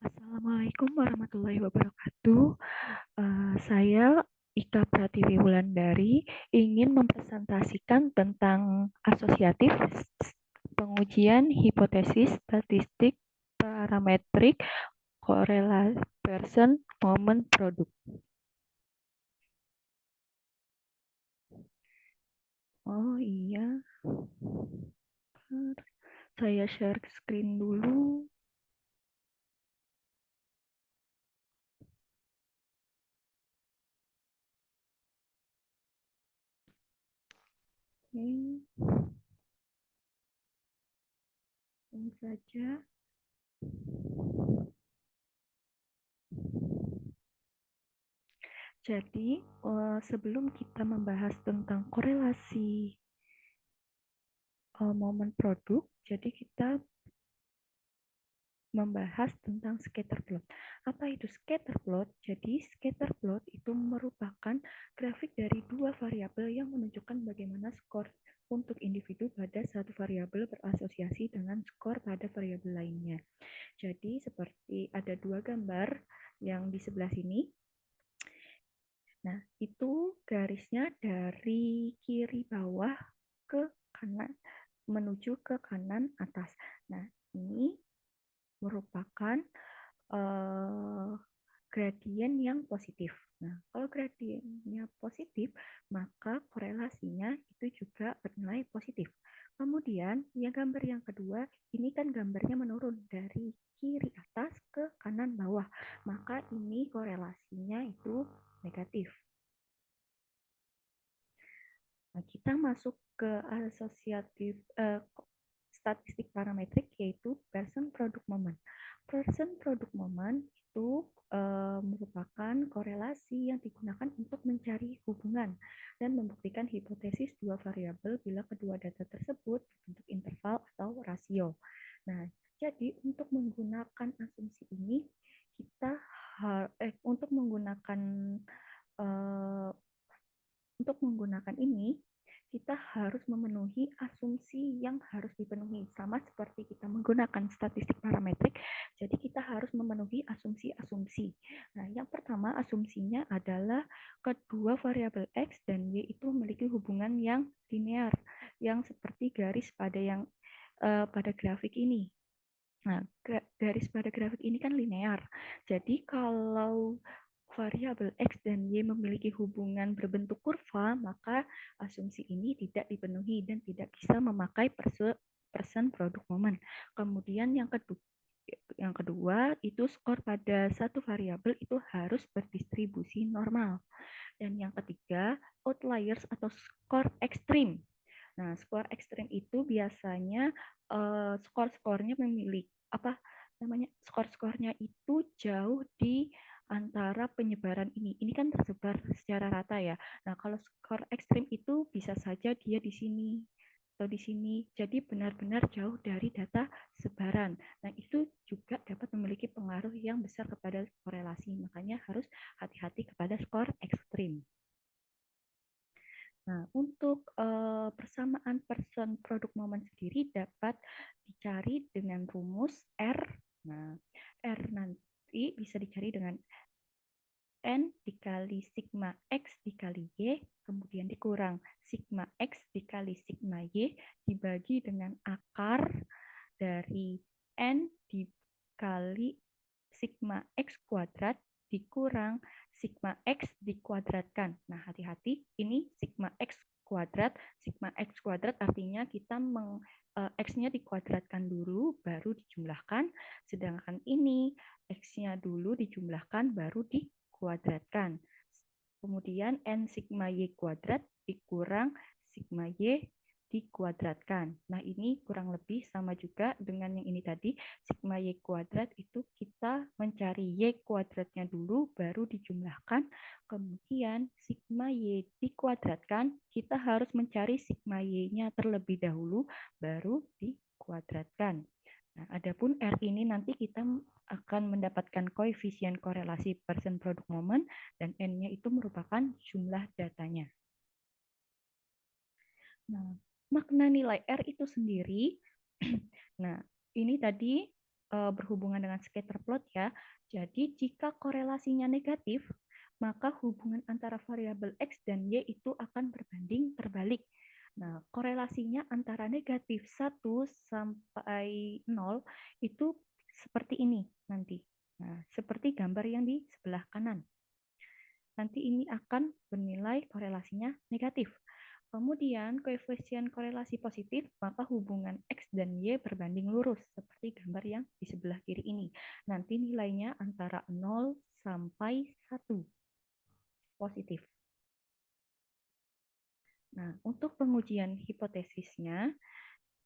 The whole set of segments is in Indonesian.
Assalamualaikum warahmatullahi wabarakatuh. Saya Ika Pratiwi Wulandari ingin mempresentasikan tentang asosiatif, pengujian hipotesis, statistik, parametrik, korelasi, person, moment, produk. Oh iya, saya share screen dulu. Oke, ini saja. Jadi, sebelum kita membahas tentang korelasi momen produk, jadi kita membahas tentang scatter plot. Apa itu scatter plot? Jadi scatter plot itu merupakan grafik dari dua variabel yang menunjukkan bagaimana skor untuk individu pada satu variabel berasosiasi dengan skor pada variabel lainnya. Jadi seperti ada dua gambar yang di sebelah sini. Nah, itu garisnya dari kiri bawah ke kanan menuju ke kanan atas. Nah, ini merupakan gradien yang positif. Nah, kalau gradiennya positif, maka korelasinya itu juga bernilai positif. Kemudian, yang gambar yang kedua, ini kan gambarnya menurun dari kiri atas ke kanan bawah. Maka ini korelasinya itu negatif. Nah, kita masuk ke asosiatif statistik parametrik, yaitu person product moment. Person product moment itu merupakan korelasi yang digunakan untuk mencari hubungan dan membuktikan hipotesis dua variabel bila kedua data tersebut berbentuk interval atau rasio. Nah, jadi untuk menggunakan asumsi ini kita untuk menggunakan uh, untuk menggunakan ini, kita harus memenuhi asumsi yang harus dipenuhi. Sama seperti kita menggunakan statistik parametrik, jadi kita harus memenuhi asumsi-asumsi. Nah, yang pertama asumsinya adalah kedua variabel X dan Y itu memiliki hubungan yang linear, yang seperti garis pada grafik ini. Nah, garis pada grafik ini kan linear. Jadi kalau variabel X dan Y memiliki hubungan berbentuk kurva, maka asumsi ini tidak dipenuhi dan tidak bisa memakai person product moment. Kemudian yang kedua itu skor pada satu variabel itu harus berdistribusi normal. Dan yang ketiga, outliers atau skor ekstrim. Nah, skor ekstrim itu biasanya skor-skornya memiliki apa namanya skor-skornya itu jauh di antara penyebaran ini. Ini kan tersebar secara rata ya. Nah, kalau skor ekstrim itu bisa saja dia di sini atau di sini. Jadi benar-benar jauh dari data sebaran. Nah, itu juga dapat memiliki pengaruh yang besar kepada korelasi. Makanya harus hati-hati kepada skor ekstrim. Nah, untuk persamaan person produk moment sendiri dapat dicari dengan rumus R. Nah, R nanti bisa dicari dengan N dikali sigma X dikali Y, kemudian dikurang sigma X dikali sigma Y, dibagi dengan akar dari N dikali sigma X kuadrat dikurang sigma X dikuadratkan. Nah, hati-hati, ini sigma X kuadrat artinya kita X-nya dikuadratkan dulu, baru dijumlahkan. Sedangkan ini X-nya dulu dijumlahkan, baru dikuadratkan. Kemudian N sigma Y kuadrat dikurang sigma Y dikuadratkan. Nah, ini kurang lebih sama juga dengan yang ini tadi. Sigma Y kuadrat itu kita mencari Y kuadratnya dulu, baru dijumlahkan. Kemudian sigma Y dikuadratkan, kita harus mencari sigma Y-nya terlebih dahulu, baru dikuadratkan. Nah, adapun R ini nanti kita akan mendapatkan koefisien korelasi person product moment dan N-nya itu merupakan jumlah datanya. Nah, makna nilai R itu sendiri, nah ini tadi berhubungan dengan scatter plot ya. Jadi jika korelasinya negatif, maka hubungan antara variabel X dan Y itu akan berbanding terbalik. Nah, korelasinya antara negatif 1 sampai 0 itu seperti ini nanti. Nah, seperti gambar yang di sebelah kanan. Nanti ini akan bernilai korelasinya negatif. Kemudian koefisien korelasi positif, maka hubungan X dan Y berbanding lurus, seperti gambar yang di sebelah kiri ini. Nanti nilainya antara 0 sampai 1, positif. Nah, untuk pengujian hipotesisnya,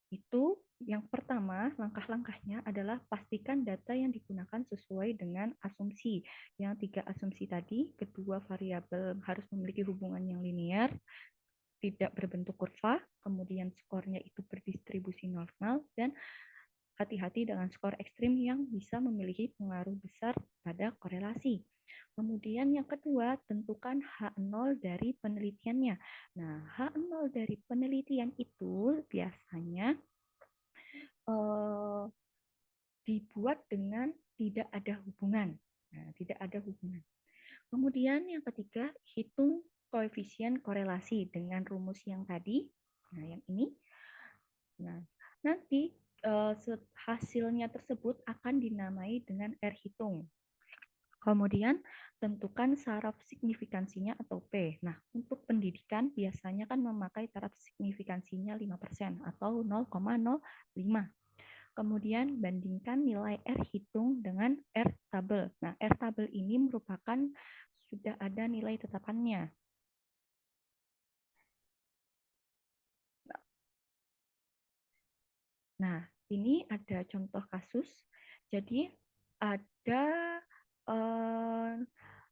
itu yang pertama, langkah-langkahnya adalah pastikan data yang digunakan sesuai dengan asumsi. Yang 3 asumsi tadi, kedua variabel harus memiliki hubungan yang linear, tidak berbentuk kurva, kemudian skornya itu berdistribusi normal, dan hati-hati dengan skor ekstrim yang bisa memiliki pengaruh besar pada korelasi. Kemudian yang kedua, tentukan H0 dari penelitiannya. Nah, H0 dari penelitian itu biasanya dibuat dengan tidak ada hubungan. Nah, tidak ada hubungan. Kemudian yang ketiga, hitung koefisien korelasi dengan rumus yang tadi. Nah, yang ini. Nah, nanti hasilnya tersebut akan dinamai dengan R hitung. Kemudian tentukan saraf signifikansinya atau P. Nah, untuk pendidikan biasanya kan memakai taraf signifikansinya 5% atau 0,05. Kemudian bandingkan nilai R hitung dengan R tabel. Nah, R tabel ini merupakan sudah ada nilai tetapannya. Nah, ini ada contoh kasus. Jadi ada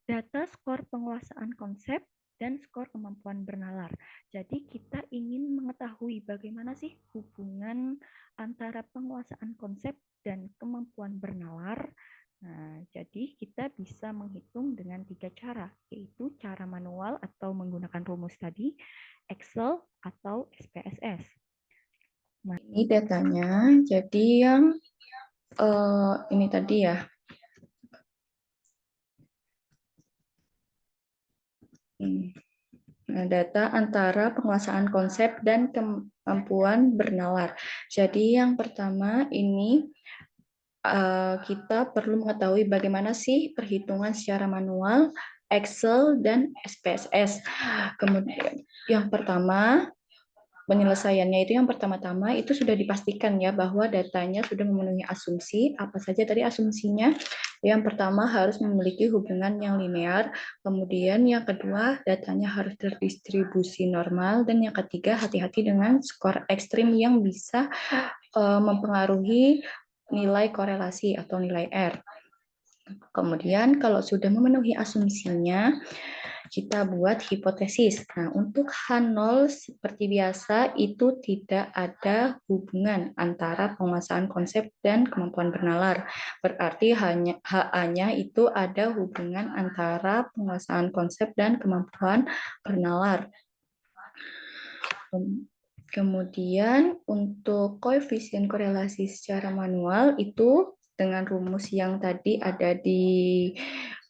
data skor penguasaan konsep dan skor kemampuan bernalar. Jadi kita ingin mengetahui bagaimana sih hubungan antara penguasaan konsep dan kemampuan bernalar. Nah, jadi kita bisa menghitung dengan 3 cara, yaitu cara manual atau menggunakan rumus tadi, Excel, atau SPSS. Nah, ini datanya, jadi yang ini tadi ya. Nah, data antara penguasaan konsep dan kemampuan bernalar. Jadi yang pertama ini kita perlu mengetahui bagaimana sih perhitungan secara manual, Excel, dan SPSS. Kemudian yang pertama, penyelesaiannya itu yang pertama-tama itu sudah dipastikan ya bahwa datanya sudah memenuhi asumsi. Apa saja tadi asumsinya? Yang pertama harus memiliki hubungan yang linear, kemudian yang kedua datanya harus terdistribusi normal, dan yang ketiga hati-hati dengan skor ekstrim yang bisa mempengaruhi nilai korelasi atau nilai R. Kemudian kalau sudah memenuhi asumsinya, kita buat hipotesis. Nah, untuk H0 seperti biasa itu tidak ada hubungan antara penguasaan konsep dan kemampuan bernalar. Berarti hanya HA-nya itu ada hubungan antara penguasaan konsep dan kemampuan bernalar. Kemudian untuk koefisien korelasi secara manual itu dengan rumus yang tadi ada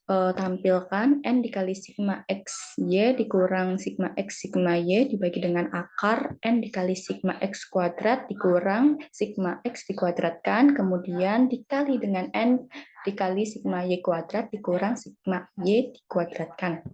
tampilkan N dikali sigma X Y dikurang sigma X sigma Y dibagi dengan akar N dikali sigma X kuadrat dikurang sigma X dikuadratkan, kemudian dikali dengan N dikali sigma Y kuadrat dikurang sigma Y dikuadratkan.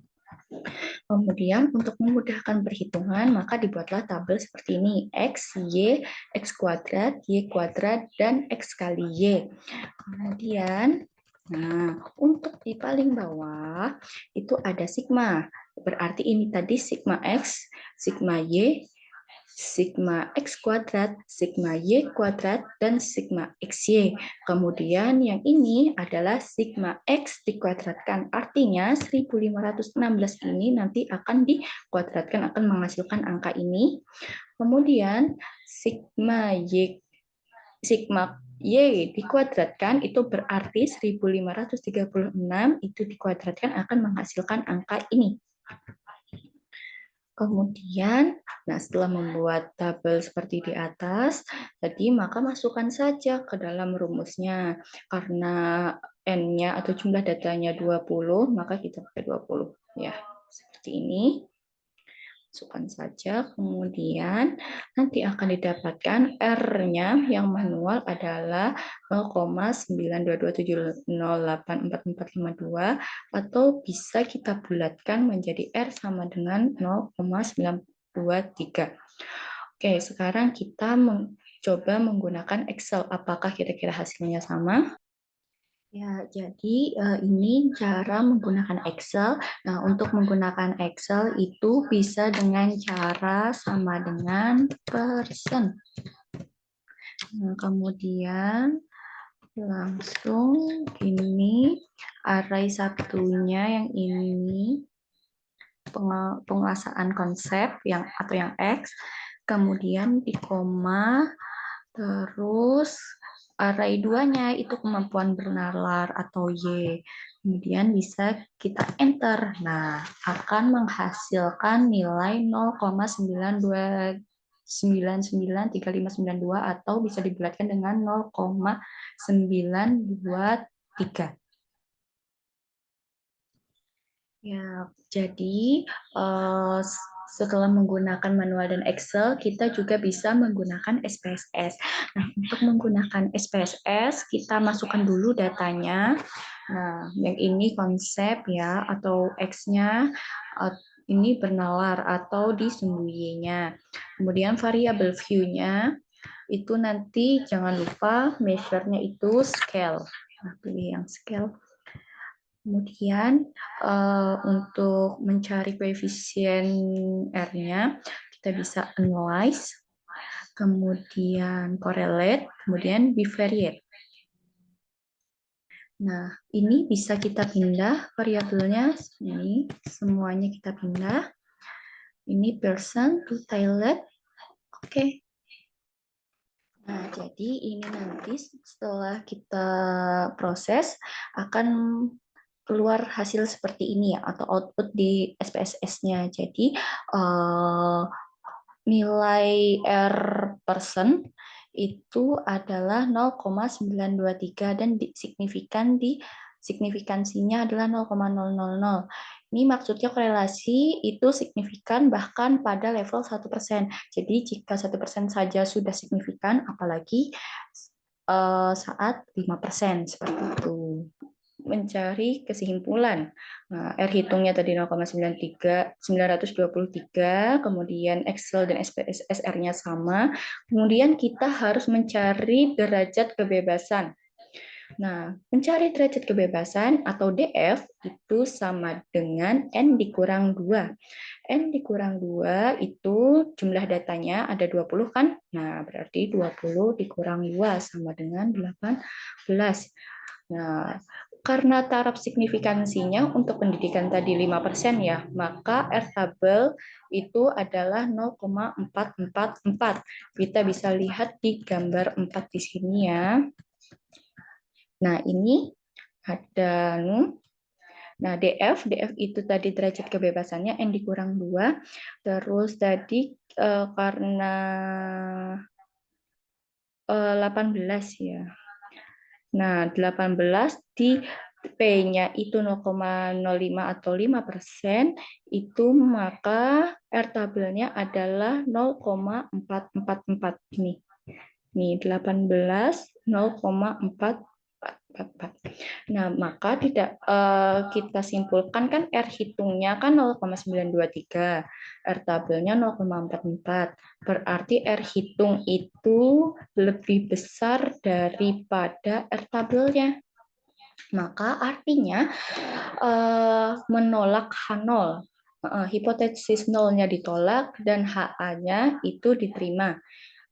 Kemudian untuk memudahkan perhitungan, maka dibuatlah tabel seperti ini. X, Y, X kuadrat, Y kuadrat, dan X kali Y. Kemudian, nah, untuk di paling bawah itu ada sigma. Berarti ini tadi sigma X, sigma Y, sigma X kuadrat, sigma Y kuadrat, dan sigma XY. Kemudian yang ini adalah sigma X dikuadratkan. Artinya 1516 ini nanti akan dikuadratkan, akan menghasilkan angka ini. Kemudian sigma Y dikuadratkan itu berarti 1536 itu dikuadratkan akan menghasilkan angka ini. Kemudian, nah setelah membuat tabel seperti di atas, tadi maka masukkan saja ke dalam rumusnya. Karena N-nya atau jumlah datanya 20, maka kita pakai 20. Ya, seperti ini. Masukkan saja, kemudian nanti akan didapatkan R-nya yang manual adalah 0,92270844452 atau bisa kita bulatkan menjadi R sama dengan 0,923. Oke, sekarang kita mencoba menggunakan Excel. Apakah kira-kira hasilnya sama? Ya, jadi ini cara menggunakan Excel. Nah, untuk menggunakan Excel itu bisa dengan cara sama dengan person. Nah, kemudian langsung ini array satunya yang ini penguasaan konsep yang atau yang X, kemudian di koma, terus array 2-nya itu kemampuan bernalar atau Y. Kemudian bisa kita enter. Nah, akan menghasilkan nilai 0,9293592 atau bisa dibulatkan dengan 0,923. Ya, jadi setelah menggunakan manual dan Excel, kita juga bisa menggunakan SPSS. Nah, untuk menggunakan SPSS, kita masukkan dulu datanya. Nah, yang ini konsep ya, atau X-nya, ini bernalar atau disembunyinya. Kemudian variabel view-nya, itu nanti jangan lupa measure-nya itu scale. Nah, pilih yang scale. Kemudian untuk mencari koefisien R-nya, kita bisa analyze, kemudian correlate, kemudian bivariate. Nah, ini bisa kita pindah variabelnya, ini semuanya kita pindah. Ini person to toilet, oke. Nah, jadi ini nanti setelah kita proses akan keluar hasil seperti ini ya, atau output di SPSS-nya. Jadi nilai R person itu adalah 0,923 dan signifikansinya adalah 0,000. Ini maksudnya korelasi itu signifikan bahkan pada level 1%. Jadi jika 1% saja sudah signifikan, apalagi saat 5% seperti itu. Mencari kesimpulan. Nah, R hitungnya tadi 0,923, kemudian Excel dan SPSS R-nya sama. Kemudian kita harus mencari derajat kebebasan. Nah, mencari derajat kebebasan atau DF itu sama dengan N dikurang 2. N dikurang 2 itu jumlah datanya ada 20 kan? Nah, berarti 20 dikurang 2 sama dengan 18. Nah, karena taraf signifikansinya untuk pendidikan tadi 5% ya, maka R tabel itu adalah 0,444. Kita bisa lihat di gambar 4 di sini ya. Nah, ini ada nah, DF itu tadi derajat kebebasannya N dikurang 2. Terus tadi karena 18 ya. Nah, 18 di P-nya itu 0,05 atau 5%, itu maka R tabelnya adalah 0,444 ini. Nih, 18, 0,444. Nah, maka tidak kita simpulkan kan R hitungnya kan 0,923, R tabelnya 0,44. Berarti R hitung itu lebih besar daripada R tabelnya. Maka artinya menolak H0. Hipotesis nolnya ditolak dan HA-nya itu diterima,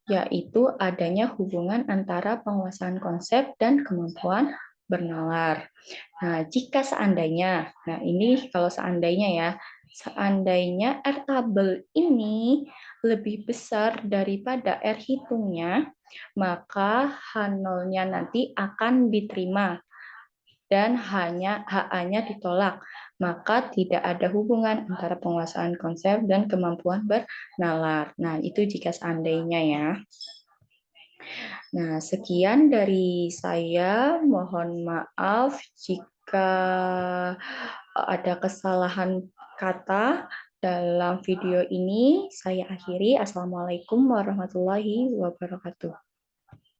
yaitu adanya hubungan antara penguasaan konsep dan kemampuan bernalar. Nah, jika seandainya, nah ini kalau seandainya ya, seandainya R tabel ini lebih besar daripada R hitungnya, maka H0-nya nanti akan diterima dan HA-nya ditolak. maka tidak ada hubungan antara penguasaan konsep dan kemampuan bernalar. Nah, itu jika seandainya ya. Nah, sekian dari saya. Mohon maaf jika ada kesalahan kata dalam video ini. Saya akhiri. Assalamualaikum warahmatullahi wabarakatuh.